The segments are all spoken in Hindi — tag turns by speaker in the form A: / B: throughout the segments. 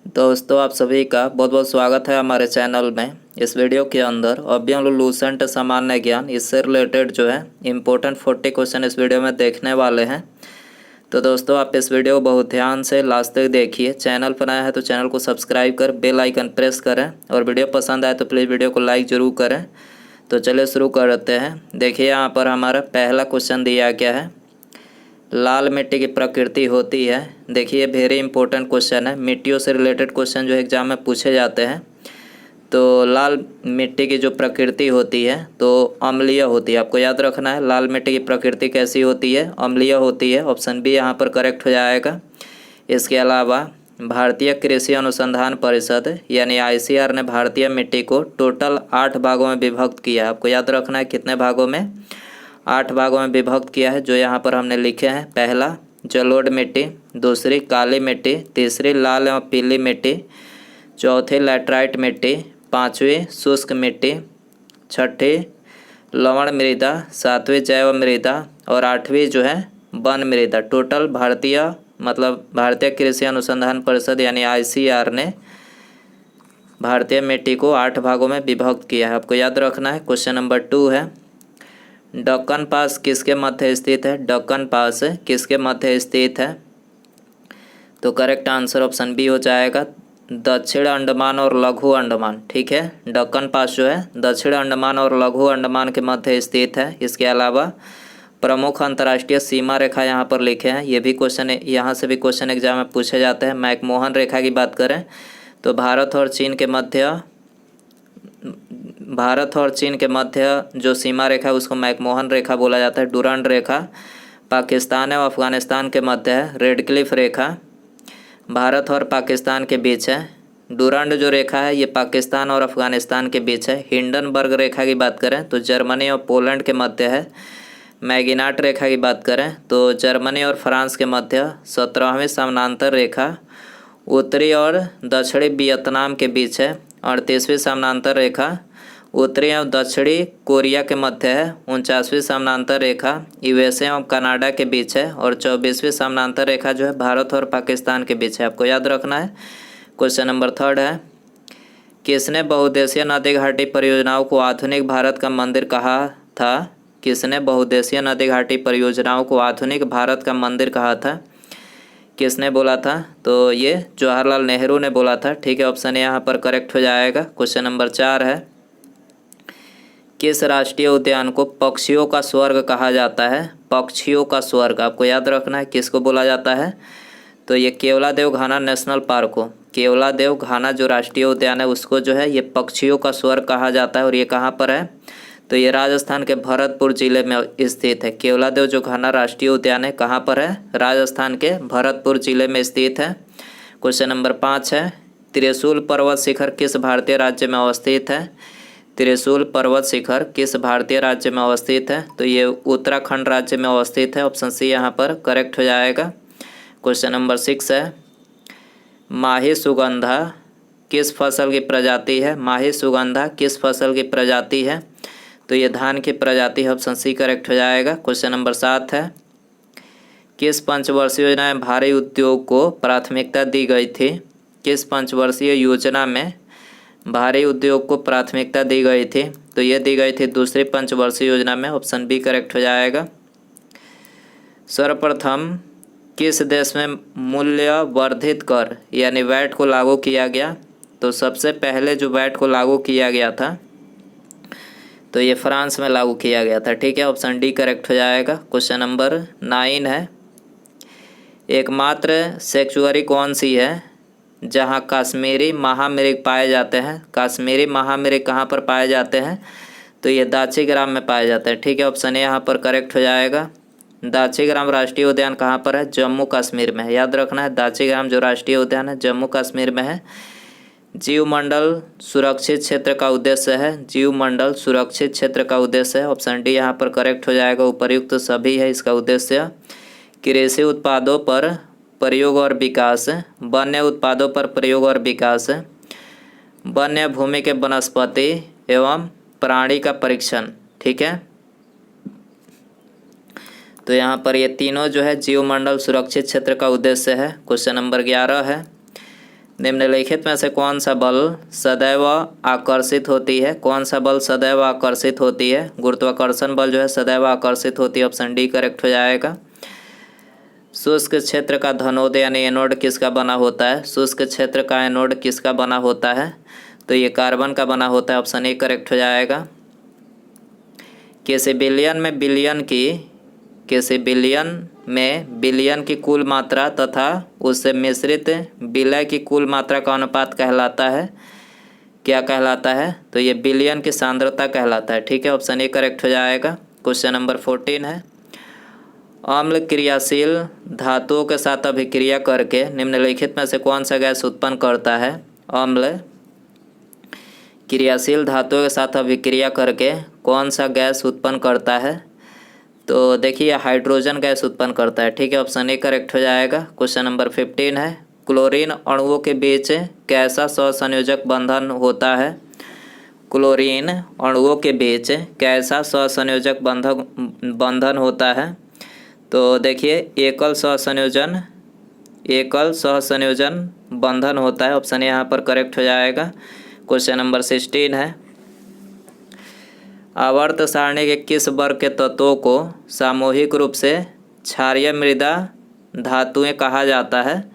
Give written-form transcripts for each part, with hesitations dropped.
A: दोस्तों आप सभी का बहुत बहुत स्वागत है हमारे चैनल में। इस वीडियो के अंदर अव्यय लूसेंट सामान्य ज्ञान इससे रिलेटेड जो है इम्पोर्टेंट 40 क्वेश्चन इस वीडियो में देखने वाले हैं। तो दोस्तों आप इस वीडियो को बहुत ध्यान से लास्ट तक देखिए। चैनल पर आया है तो चैनल को सब्सक्राइब कर बेल आइकन प्रेस करें और वीडियो पसंद आए तो प्लीज़ वीडियो को लाइक ज़रूर करें। तो चलिए शुरू करते हैं। देखिए यहाँ पर हमारा पहला क्वेश्चन दिया गया है, लाल मिट्टी की प्रकृति होती है। देखिए वेरी इंपॉर्टेंट क्वेश्चन है, मिट्टियों से रिलेटेड क्वेश्चन जो एग्जाम में पूछे जाते हैं। तो लाल मिट्टी की जो प्रकृति होती है तो अम्लीय होती है। आपको याद रखना है लाल मिट्टी की प्रकृति कैसी होती है, अम्लीय होती है। ऑप्शन बी यहाँ पर करेक्ट हो जाएगा। इसके अलावा भारतीय कृषि अनुसंधान परिषद यानी ICAR ने भारतीय मिट्टी को टोटल 8 भागों में विभक्त किया है। आपको याद रखना है कितने भागों में, 8 भागों में विभक्त किया है, जो यहाँ पर हमने लिखे हैं। पहला जलोढ़ मिट्टी, दूसरी काली मिट्टी, तीसरी लाल एवं पीली मिट्टी, चौथी लैटराइट मिट्टी, पांचवी शुष्क मिट्टी, छठी लवण मृदा, सातवीं जैव मृदा और आठवीं जो है वन मृदा। टोटल भारतीय कृषि अनुसंधान परिषद यानी ICAR ने भारतीय मिट्टी को 8 भागों में विभक्त किया है। आपको याद रखना है। क्वेश्चन नंबर 2 है, दक्कन पास किसके मध्य स्थित है? दक्कन पास किसके मध्य स्थित है? तो करेक्ट आंसर ऑप्शन बी हो जाएगा, दक्षिण अंडमान और लघु अंडमान। ठीक है, दक्कन पास जो है दक्षिण अंडमान और लघु अंडमान के मध्य स्थित है। इसके अलावा प्रमुख अंतर्राष्ट्रीय सीमा रेखा यहाँ पर लिखे हैं। ये भी क्वेश्चन, यहाँ से भी क्वेश्चन एग्जाम में पूछे जाते हैं। मैकमोहन रेखा की बात करें तो भारत और चीन के मध्य जो सीमा रेखा है उसको मैकमोहन रेखा बोला जाता है। डुरंड रेखा पाकिस्तान और अफगानिस्तान के मध्य है। रेड क्लिफ रेखा भारत और पाकिस्तान के बीच है। डुरंड जो रेखा है ये पाकिस्तान और अफगानिस्तान के बीच है। हिंडनबर्ग रेखा की बात करें तो जर्मनी और पोलैंड के मध्य है। मैगिनाट रेखा की बात करें तो जर्मनी और फ्रांस के मध्य। 17वीं समानांतर रेखा उत्तरी और दक्षिणी वियतनाम के बीच है। 38वीं समानांतर रेखा उत्तरी एवं दक्षिणी कोरिया के मध्य है। 49वीं समानांतर रेखा USA एवं कनाडा के बीच है। और 24वीं समानांतर रेखा जो है भारत और पाकिस्तान के बीच है। आपको याद रखना है। क्वेश्चन नंबर 3 है, किसने बहुउद्देशीय नदी घाटी परियोजनाओं को आधुनिक भारत का मंदिर कहा था? किसने बहुउद्देशीय नदी घाटी परियोजनाओं को आधुनिक भारत का मंदिर कहा था? किसने बोला था? तो ये जवाहरलाल नेहरू ने बोला था। ठीक है, ऑप्शन यहाँ पर करेक्ट हो जाएगा। क्वेश्चन नंबर 4 है, किस राष्ट्रीय उद्यान को पक्षियों का स्वर्ग कहा जाता है? पक्षियों का स्वर्ग आपको याद रखना है, किसको बोला जाता है? तो ये केवलादेव घाना नेशनल पार्क को, केवलादेव घाना जो राष्ट्रीय उद्यान है उसको जो है ये पक्षियों का स्वर्ग कहा जाता है। और ये कहाँ पर है? तो ये राजस्थान के भरतपुर जिले में स्थित है। केवलादेव जो घाना राष्ट्रीय उद्यान है कहाँ पर है? राजस्थान के भरतपुर जिले में स्थित है। क्वेश्चन नंबर 5 है, त्रिशूल पर्वत शिखर किस भारतीय राज्य में अवस्थित है? त्रिशूल पर्वत शिखर किस भारतीय राज्य में अवस्थित है? तो ये उत्तराखंड राज्य में अवस्थित है। ऑप्शन सी यहाँ पर करेक्ट हो जाएगा। क्वेश्चन नंबर 6 है, माही सुगंधा किस फसल की प्रजाति है? माही सुगंधा किस फसल की प्रजाति है? तो ये धान की प्रजाति है। ऑप्शन सी करेक्ट हो जाएगा। क्वेश्चन नंबर 7 है, किस पंचवर्षीय योजना में भारी उद्योग को प्राथमिकता दी गई थी? किस पंचवर्षीय योजना में भारी उद्योग को प्राथमिकता दी गई थी? तो ये दी गई थी दूसरी पंचवर्षीय योजना में। ऑप्शन बी करेक्ट हो जाएगा। सर्वप्रथम किस देश में मूल्य वर्धित कर यानी वैट को लागू किया गया? तो सबसे पहले जो वैट को लागू किया गया था तो ये फ्रांस में लागू किया गया था। ठीक है, ऑप्शन डी करेक्ट हो जाएगा। क्वेश्चन नंबर 9 है, एकमात्र सेंचुरी कौन सी है जहां कश्मीरी महामृग पाए जाते हैं? कश्मीरी महामृग कहाँ पर पाए जाते हैं? तो ये दाचीग्राम में पाए जाते हैं। ठीक है, ऑप्शन ए यहाँ पर करेक्ट हो जाएगा। दाचीग्राम राष्ट्रीय उद्यान कहाँ पर है? जम्मू कश्मीर में है। याद रखना है, दाचीग्राम जो राष्ट्रीय उद्यान है जम्मू कश्मीर में है। जीवमंडल सुरक्षित क्षेत्र का उद्देश्य है। जीवमंडल सुरक्षित क्षेत्र का उद्देश्य है। ऑप्शन डी यहाँ पर करेक्ट हो जाएगा। उपर्युक्त सभी है इसका उद्देश्य। कृषि उत्पादों पर प्रयोग और विकास, वन्य उत्पादों पर प्रयोग और विकास, वन्य भूमि के वनस्पति एवं प्राणी का परीक्षण। ठीक है, तो यहाँ पर ये तीनों जो है जीवमंडल सुरक्षित क्षेत्र का उद्देश्य है। क्वेश्चन नंबर 11 है, निम्नलिखित में से कौन सा बल सदैव आकर्षित होती है? कौन सा बल सदैव आकर्षित होती है? गुरुत्वाकर्षण बल जो है सदैव आकर्षित होती है। ऑप्शन डी करेक्ट हो जाएगा। शुष्क क्षेत्र का धनोद यानी एनोड किसका बना होता है? शुष्क क्षेत्र का एनोड किसका बना होता है? तो ये कार्बन का बना होता है। ऑप्शन ए करेक्ट हो जाएगा। किसी बिलियन में बिलियन की कुल मात्रा तथा उससे मिश्रित विलय की कुल मात्रा का अनुपात कहलाता है, क्या कहलाता है? तो ये बिलियन की सांद्रता कहलाता है। ठीक है, ऑप्शन ए करेक्ट हो जाएगा। क्वेश्चन नंबर 14 है, अम्ल क्रियाशील धातुओं के साथ अभिक्रिया करके निम्नलिखित में से कौन सा गैस उत्पन्न करता है? अम्ल क्रियाशील धातुओं के साथ अभिक्रिया करके कौन सा गैस उत्पन्न करता है? तो देखिए हाइड्रोजन गैस उत्पन्न करता है। ठीक है, ऑप्शन ए करेक्ट हो जाएगा। क्वेश्चन नंबर 15 है, क्लोरीन अणुओं के बीच कैसा सहसंयोजक बंधन होता है? क्लोरीन अणुओं के बीच कैसा सहसंयोजक बंधन होता है? तो देखिए एकल सहसंयोजन बंधन होता है। ऑप्शन ए यहाँ पर करेक्ट हो जाएगा। क्वेश्चन नंबर 16 है, आवर्त सारणी के किस वर्ग के तत्वों को सामूहिक रूप से क्षारीय मृदा धातुएं कहा जाता है?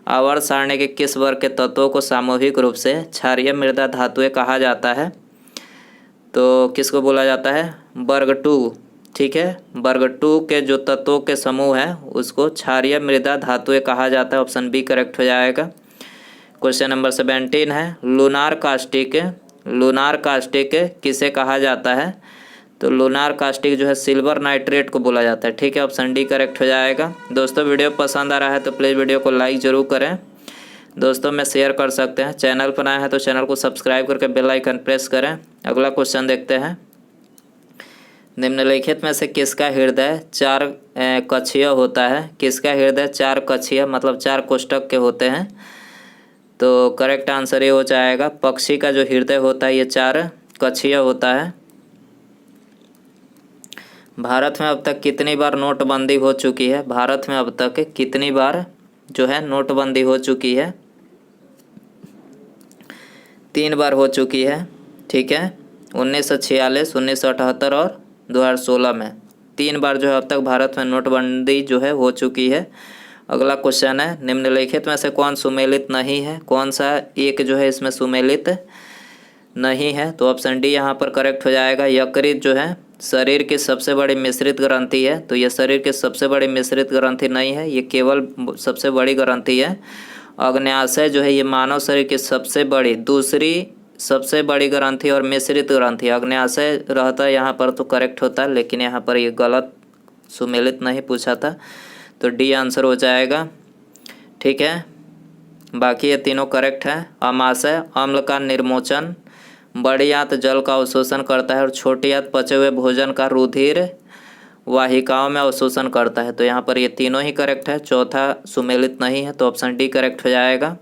A: आवर्त सारणी के किस वर्ग के तत्वों को सामूहिक रूप से क्षारीय मृदा धातुएं कहा जाता है? तो किसको बोला जाता है? वर्ग 2। ठीक है, वर्ग 2 के जो तत्वों के समूह है उसको क्षारीय मृदा धातुएं कहा जाता है। ऑप्शन बी करेक्ट हो जाएगा। क्वेश्चन नंबर 17 है, लूनार कास्टिक किसे कहा जाता है? तो लूनार कास्टिक जो है सिल्वर नाइट्रेट को बोला जाता है। ठीक है, ऑप्शन डी करेक्ट हो जाएगा। दोस्तों वीडियो पसंद आ रहा है तो प्लीज़ वीडियो को लाइक ज़रूर करें, दोस्तों में शेयर कर सकते हैं। चैनल पर आए हैं तो चैनल को सब्सक्राइब करके बेल आइकन प्रेस करें। अगला क्वेश्चन देखते हैं, निम्नलिखित में से किसका हृदय 4 कक्षीय होता है? किसका हृदय 4 कक्षीय मतलब 4 कोष्ठक के होते हैं? तो करेक्ट आंसर ये हो जाएगा, पक्षी का जो हृदय होता है ये 4 कक्षीय होता है। भारत में अब तक कितनी बार नोटबंदी हो चुकी है? भारत में अब तक कितनी बार जो है नोटबंदी हो चुकी है? 3 बार हो चुकी है। ठीक है, 1946, 1978 और 2016 में 3 बार जो है अब तक भारत में नोटबंदी जो है हो चुकी है। अगला क्वेश्चन है, निम्नलिखित में से कौन सुमेलित नहीं है? कौन सा एक जो है इसमें सुमेलित नहीं है? तो ऑप्शन डी यहाँ पर करेक्ट हो जाएगा। यकृत जो है शरीर की सबसे बड़ी मिश्रित ग्रंथि है, तो ये शरीर की सबसे बड़ी मिश्रित ग्रंथि नहीं है, ये केवल सबसे बड़ी ग्रंथि है। अग्न्याशय जो है ये मानव शरीर की दूसरी सबसे बड़ी ग्रंथि और मिश्रित ग्रंथि। अग्न्याशय रहता है यहाँ पर तो करेक्ट होता है, लेकिन यहाँ पर ये गलत सुमेलित नहीं पूछा था, तो डी आंसर हो जाएगा। ठीक है, बाकी ये तीनों करेक्ट है। अमाशय अम्ल का निर्मोचन, बड़ी आंत जल का अवशोषण करता है और छोटी आंत पचे हुए भोजन का रुधिर वाहिकाओं में अवशोषण करता है। तो यहाँ पर ये तीनों ही करेक्ट है, चौथा सुमेलित नहीं है, तो ऑप्शन डी करेक्ट हो जाएगा।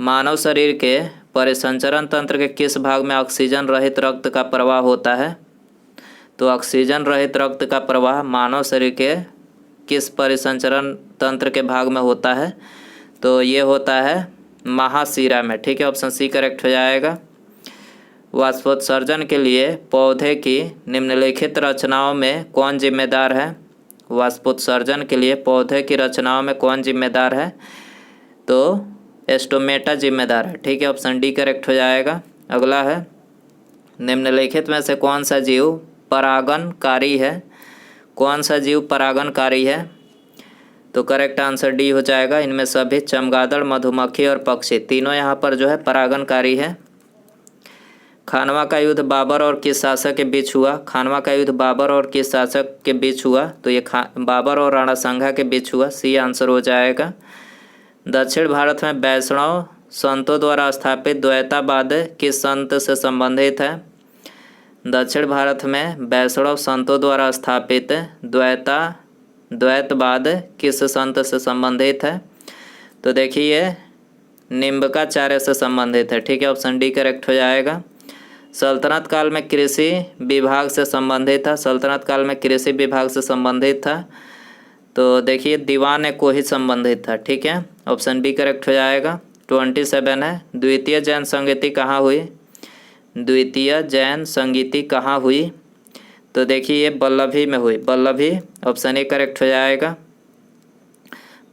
A: मानव शरीर के परिसंचरण तंत्र के किस भाग में ऑक्सीजन रहित रक्त का प्रवाह होता है? तो ऑक्सीजन रहित रक्त का प्रवाह मानव शरीर के किस परिसंचरण तंत्र के भाग में होता है? तो ये होता है महाशिरा में। ठीक है, ऑप्शन सी करेक्ट हो जाएगा। वाष्पोत्सर्जन के लिए पौधे की निम्नलिखित रचनाओं में कौन जिम्मेदार है? वाष्पोत्सर्जन के लिए पौधे की रचनाओं में कौन जिम्मेदार है? तो एस्टोमेटा जिम्मेदार है। ठीक है, ऑप्शन डी करेक्ट हो जाएगा। अगला है, निम्नलिखित में से कौन सा जीव परागणकारी है? कौन सा जीव परागणकारी है? तो करेक्ट आंसर डी हो जाएगा। इनमें सभी चमगादड़, मधुमक्खी और पक्षी तीनों यहाँ पर जो है परागणकारी है। खानवा का युद्ध बाबर और किस शासक के बीच हुआ? खानवा का युद्ध बाबर और किस शासक के बीच हुआ? तो ये बाबर और राणा सांगा के बीच हुआ। सी आंसर हो जाएगा। दक्षिण भारत में वैष्णव संतों द्वारा स्थापित द्वैतावाद किस संत से संबंधित है? दक्षिण भारत में वैष्णव संतों द्वारा स्थापित द्वैतवाद किस संत से संबंधित है? तो देखिए निम्बकाचार्य से संबंधित है। ठीक है, ऑप्शन डी करेक्ट हो जाएगा। सल्तनत काल में कृषि विभाग से संबंधित था। सल्तनत काल में कृषि विभाग से संबंधित था, तो देखिए दीवान को ही संबंधित था। ठीक है, ऑप्शन बी करेक्ट हो जाएगा। 27 है। द्वितीय जैन संगीति कहाँ हुई? द्वितीय जैन संगीति कहाँ हुई? तो देखिए ये वल्लभी में हुई। वल्लभी ऑप्शन ए करेक्ट हो जाएगा।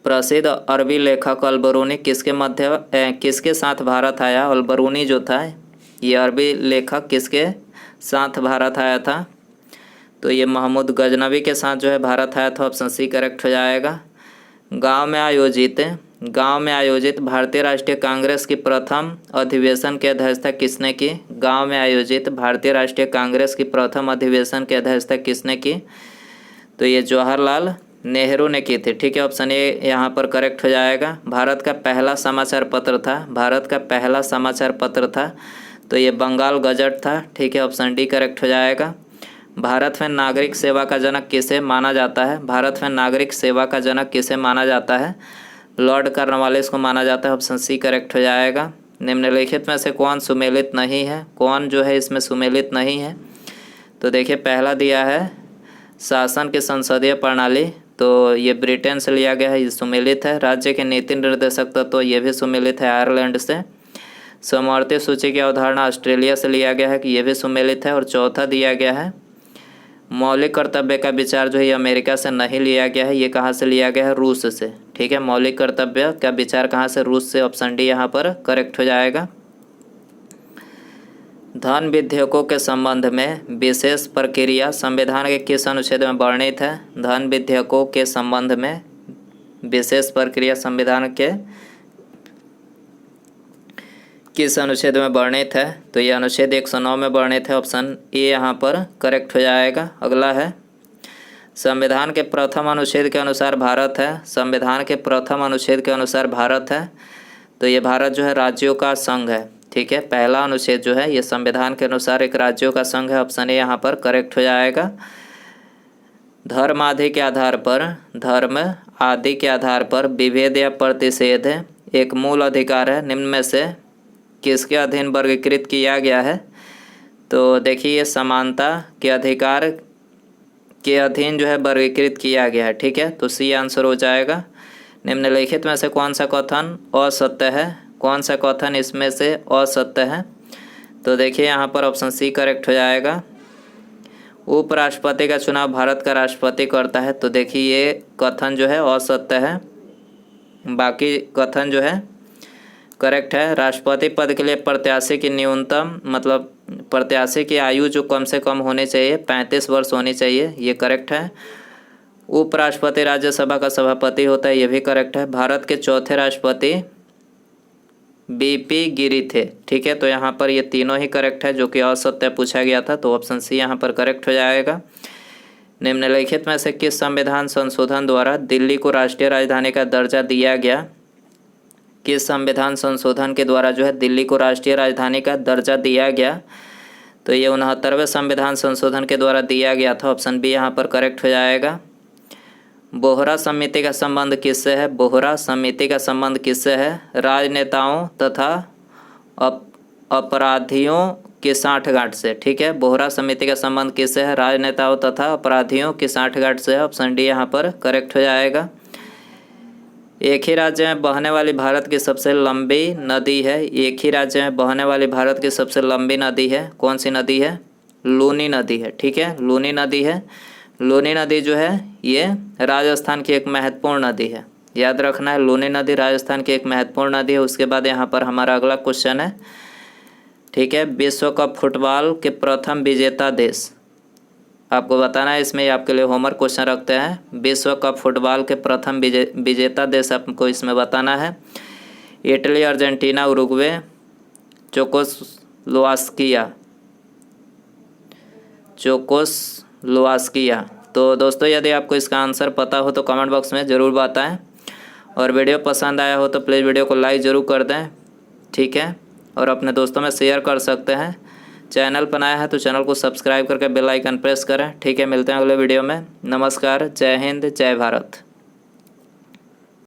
A: प्रसिद्ध अरबी लेखक अल-बरूनी किसके साथ भारत आया? अल-बरूनी जो था ये अरबी लेखक किसके साथ भारत आया था? तो ये महमूद गजनवी के साथ जो है भारत आया था। ऑप्शन सी करेक्ट हो जाएगा। गांव में आयोजित भारतीय राष्ट्रीय कांग्रेस की प्रथम अधिवेशन की अध्यक्षता किसने की? गांव में आयोजित भारतीय राष्ट्रीय कांग्रेस की प्रथम अधिवेशन की अध्यक्षता किसने की? तो ये जवाहरलाल नेहरू ने की थी। ठीक है, ऑप्शन ए यहाँ पर करेक्ट हो जाएगा। भारत का पहला समाचार पत्र था तो ये बंगाल गजट था। ठीक है, ऑप्शन डी करेक्ट हो जाएगा। भारत में नागरिक सेवा का जनक किसे माना जाता है? भारत में नागरिक सेवा का जनक किसे माना जाता है? लॉर्ड कॉर्नवालिस को माना जाता है। ऑप्शन सी करेक्ट हो जाएगा। निम्नलिखित में से कौन सुमेलित नहीं है? कौन जो है इसमें सुमेलित नहीं है? तो देखिए पहला दिया है शासन की संसदीय प्रणाली, तो ये ब्रिटेन से लिया गया है, ये सुमेलित है। राज्य के नीति निर्देशक तत्व तो ये भी सुमेलित है आयरलैंड से। समवर्ती सूची की अवधारणा ऑस्ट्रेलिया से लिया गया है कि ये भी सुमेलित है। और चौथा दिया गया है मौलिक कर्तव्य का विचार जो है अमेरिका से नहीं लिया गया है, ये कहाँ से लिया गया है? रूस से। ठीक है, मौलिक कर्तव्य का विचार कहाँ से? रूस से। ऑप्शन डी यहाँ पर करेक्ट हो जाएगा। धन विधेयकों के संबंध में विशेष प्रक्रिया संविधान के किस अनुच्छेद में वर्णित है? धन विधेयकों के संबंध में विशेष प्रक्रिया संविधान के किस अनुच्छेद में वर्णित है? तो ये अनुच्छेद 109 में वर्णित है। ऑप्शन ए यहाँ पर करेक्ट हो जाएगा। अगला है संविधान के प्रथम अनुच्छेद के अनुसार भारत है। संविधान के प्रथम अनुच्छेद के अनुसार भारत है तो ये भारत जो है राज्यों का संघ है। ठीक है, पहला अनुच्छेद जो है ये संविधान के अनुसार एक राज्यों का संघ है। ऑप्शन ए यहाँ पर करेक्ट हो जाएगा। धर्म आदि के आधार पर विभेद या प्रतिषेध एक मूल अधिकार है। निम्न में से किसके अधीन वर्गीकृत किया गया है? तो देखिए ये समानता के अधिकार के अधीन जो है वर्गीकृत किया गया है। ठीक है, तो सी आंसर हो जाएगा। निम्नलिखित में से कौन सा कथन असत्य है? कौन सा कथन इसमें से असत्य है? तो देखिए यहाँ पर ऑप्शन सी करेक्ट हो जाएगा। उपराष्ट्रपति का चुनाव भारत का राष्ट्रपति करता है तो देखिए ये कथन जो है असत्य है। बाकी कथन जो है करेक्ट है। राष्ट्रपति पद के लिए प्रत्याशी की न्यूनतम प्रत्याशी की आयु जो कम से कम होनी चाहिए 35 वर्ष होनी चाहिए, ये करेक्ट है। उपराष्ट्रपति राज्यसभा का सभापति होता है, ये भी करेक्ट है। भारत के चौथे राष्ट्रपति बीपी गिरी थे। ठीक है, तो यहाँ पर ये तीनों ही करेक्ट है जो कि असत्य पूछा गया था, तो ऑप्शन सी यहाँ पर करेक्ट हो जाएगा। निम्नलिखित में से किस संविधान संशोधन द्वारा दिल्ली को राष्ट्रीय राजधानी का दर्जा दिया गया? किस संविधान संशोधन के द्वारा जो है दिल्ली को राष्ट्रीय राजधानी का दर्जा दिया गया? तो ये 69वें संविधान संशोधन के द्वारा दिया गया था। ऑप्शन बी यहाँ पर करेक्ट हो जाएगा। बोहरा समिति का संबंध किससे है? बोहरा समिति का संबंध किससे है? राजनेताओं तथा अपराधियों की साठगांठ से। ठीक है, बोहरा समिति का संबंध किससे है? राजनेताओं तथा अपराधियों की साठगांठ से है। ऑप्शन डी यहाँ पर करेक्ट हो जाएगा। एक ही राज्य में बहने वाली भारत की सबसे लंबी नदी है। एक ही राज्य में बहने वाली भारत की सबसे लंबी नदी है, कौन सी नदी है? लूनी नदी है। ठीक है, लूनी नदी है। लूनी नदी जो है ये राजस्थान की एक महत्वपूर्ण नदी है, याद रखना है। लूनी नदी राजस्थान की एक महत्वपूर्ण नदी है। उसके बाद यहाँ पर हमारा अगला क्वेश्चन है। ठीक है, विश्व कप फुटबॉल के प्रथम विजेता देश आपको बताना है। इसमें आपके लिए होमवर्क क्वेश्चन रखते हैं। विश्व कप फुटबॉल के प्रथम विजेता देश आपको इसमें बताना है। Italy, Argentina, Uruguay, Czechoslovakia. तो दोस्तों यदि आपको इसका आंसर पता हो तो कमेंट बॉक्स में ज़रूर बताएं, और वीडियो पसंद आया हो तो प्लीज़ वीडियो को लाइक ज़रूर कर दें। ठीक है, और अपने दोस्तों में शेयर कर सकते हैं। चैनल पर नया है तो चैनल को सब्सक्राइब करके बेल आइकन प्रेस करें। ठीक है, मिलते हैं अगले वीडियो में। नमस्कार, जय हिंद, जय भारत।